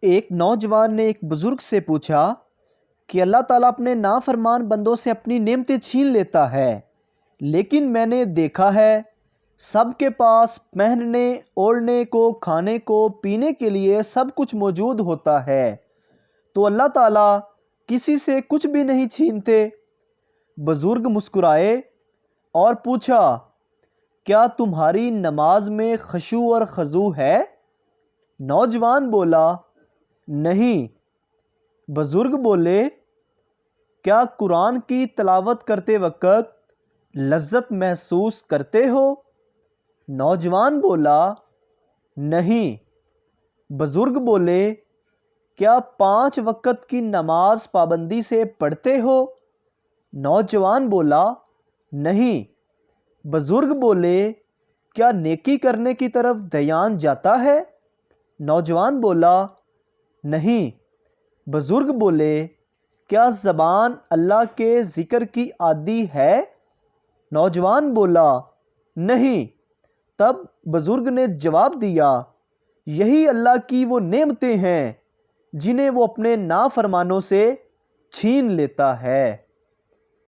ایک نوجوان نے ایک بزرگ سے پوچھا کہ اللہ تعالیٰ اپنے نافرمان بندوں سے اپنی نعمتیں چھین لیتا ہے، لیکن میں نے دیکھا ہے سب کے پاس پہننے، اوڑھنے کو، کھانے کو، پینے کے لیے سب کچھ موجود ہوتا ہے، تو اللہ تعالیٰ کسی سے کچھ بھی نہیں چھینتے۔ بزرگ مسکرائے اور پوچھا، کیا تمہاری نماز میں خشوع اور خضوع ہے؟ نوجوان بولا، نہیں۔ بزرگ بولے، کیا قرآن کی تلاوت کرتے وقت لذت محسوس کرتے ہو؟ نوجوان بولا، نہیں۔ بزرگ بولے، کیا 5 وقت کی نماز پابندی سے پڑھتے ہو؟ نوجوان بولا، نہیں۔ بزرگ بولے، کیا نیکی کرنے کی طرف دھیان جاتا ہے؟ نوجوان بولا، نہیں۔ بزرگ بولے، کیا زبان اللہ کے ذکر کی عادی ہے؟ نوجوان بولا، نہیں۔ تب بزرگ نے جواب دیا، یہی اللہ کی وہ نعمتیں ہیں جنہیں وہ اپنے نافرمانوں سے چھین لیتا ہے۔